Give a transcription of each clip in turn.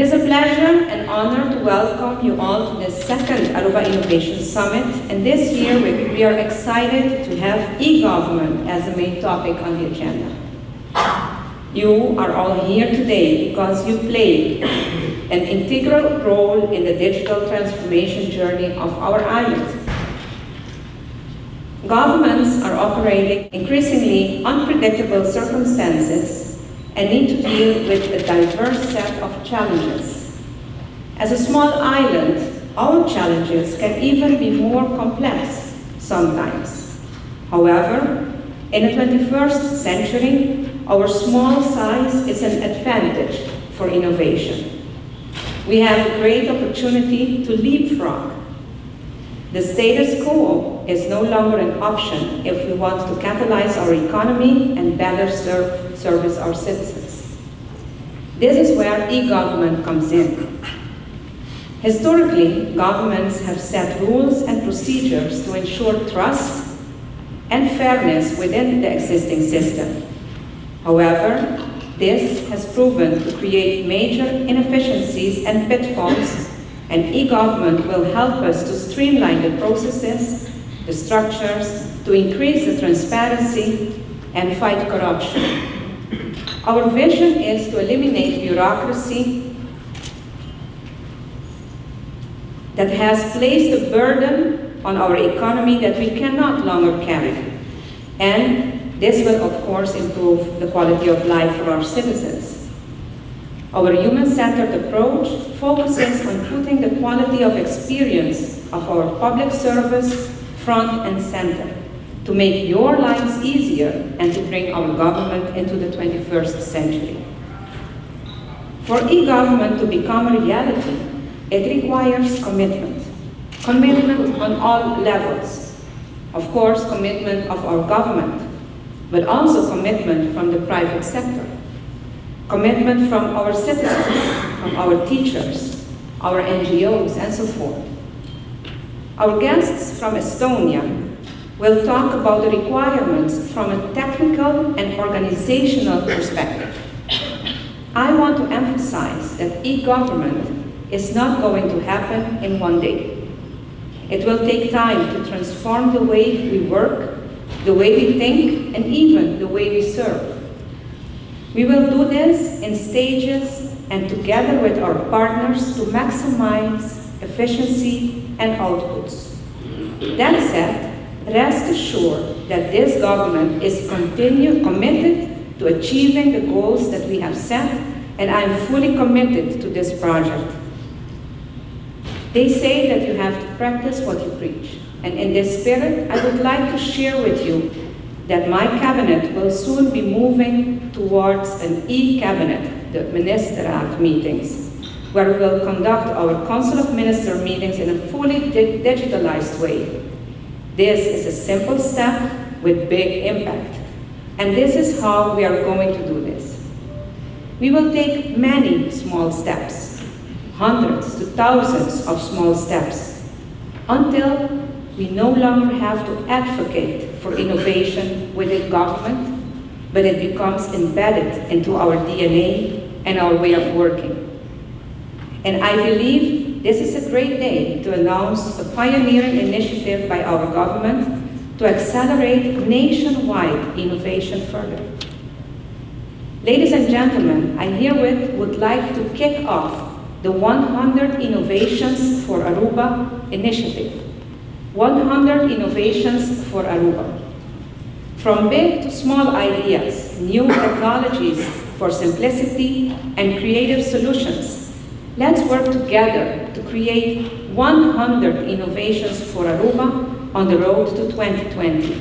It is a pleasure and honor to welcome you all to the second Aruba Innovation Summit, and this year we are excited to have e-government as the main topic on the agenda. You are all here today because you play an integral role in the digital transformation journey of our island. Governments are operating increasingly unpredictable circumstances and need to deal with a diverse set of challenges. As a small island, our challenges can even be more complex sometimes. However, in the 21st century, our small size is an advantage for innovation. We have a great opportunity to leapfrog. The status quo is no longer an option if we want to catalyze our economy and better service our citizens. This is where e-government comes in. Historically, governments have set rules and procedures to ensure trust and fairness within the existing system. However, this has proven to create major inefficiencies and pitfalls, and e-government will help us to streamline the processes, the structures, to increase the transparency and fight corruption. Our vision is to eliminate bureaucracy that has placed a burden on our economy that we cannot longer carry. And this will, of course, improve the quality of life for our citizens. Our human-centered approach focuses on putting the quality of experience of our public service front and center to make your lives easier and to bring our government into the 21st century. For e-government to become a reality, it requires commitment. Commitment on all levels. Of course, commitment of our government, but also commitment from the private sector. Commitment from our citizens, from our teachers, our NGOs, and so forth. Our guests from Estonia will talk about the requirements from a technical and organizational perspective. I want to emphasize that e-government is not going to happen in one day. It will take time to transform the way we work, the way we think, and even the way we serve. We will do this in stages and together with our partners to maximize efficiency and outputs. That said, rest assured that this government is committed to achieving the goals that we have set, and I am fully committed to this project. They say that you have to practice what you preach, and in this spirit, I would like to share with you that my cabinet will soon be moving towards an e-cabinet, the Ministerraad meetings, where we will conduct our Council of Ministers meetings in a fully digitalized way. This is a simple step with big impact, and this is how we are going to do this. We will take many small steps, hundreds to thousands of small steps, until we no longer have to advocate for innovation within government, but it becomes embedded into our DNA and our way of working. And I believe this is a great day to announce a pioneering initiative by our government to accelerate nationwide innovation further. Ladies and gentlemen, I herewith would like to kick off the 100 Innovations for Aruba initiative. 100 innovations for Aruba. From big to small ideas, new technologies for simplicity and creative solutions, let's work together to create 100 innovations for Aruba on the road to 2020.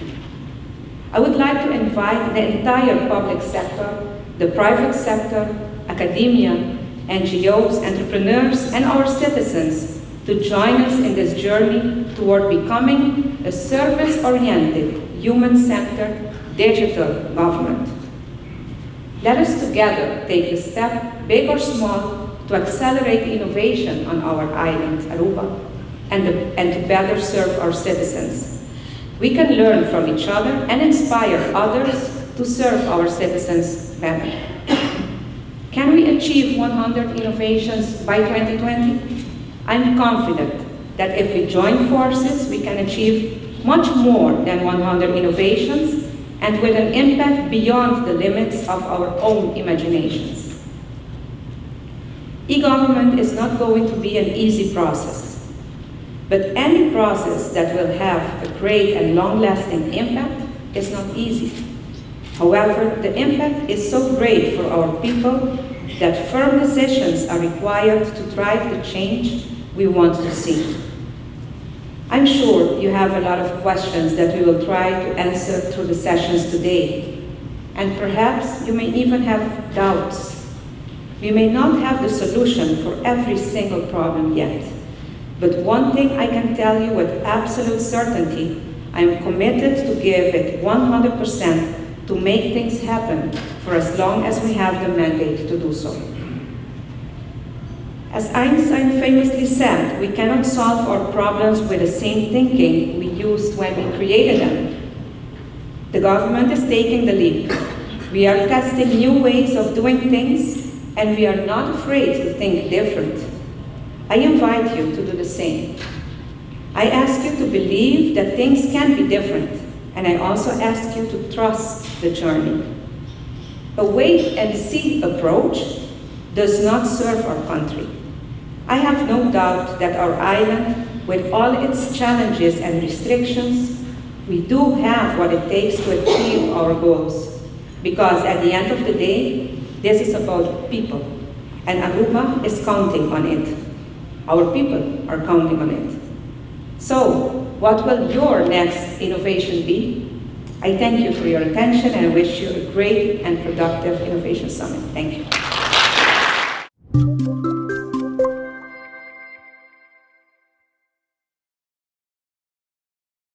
I would like to invite the entire public sector, the private sector, academia, NGOs, entrepreneurs, and our citizens to join us in this journey toward becoming a service-oriented, human-centered, digital government. Let us together take a step, big or small, to accelerate innovation on our island, Aruba, and to better serve our citizens. We can learn from each other and inspire others to serve our citizens better. Can we achieve 100 innovations by 2020? I'm confident that if we join forces, we can achieve much more than 100 innovations and with an impact beyond the limits of our own imaginations. E-government is not going to be an easy process, but any process that will have a great and long-lasting impact is not easy. However, the impact is so great for our people that firm decisions are required to drive the change we want to see. I'm sure you have a lot of questions that we will try to answer through the sessions today. And perhaps you may even have doubts. We may not have the solution for every single problem yet. But one thing I can tell you with absolute certainty, I am committed to give it 100% to make things happen for as long as we have the mandate to do so. As Einstein famously said, we cannot solve our problems with the same thinking we used when we created them. The government is taking the leap. We are testing new ways of doing things, and we are not afraid to think different. I invite you to do the same. I ask you to believe that things can be different, and I also ask you to trust the journey. A wait-and-see approach does not serve our country. I have no doubt that our island, with all its challenges and restrictions, we do have what it takes to achieve our goals. Because at the end of the day, this is about people, and Aruba is counting on it. Our people are counting on it. So, what will your next innovation be? I thank you for your attention and I wish you a great and productive Innovation Summit. Thank you.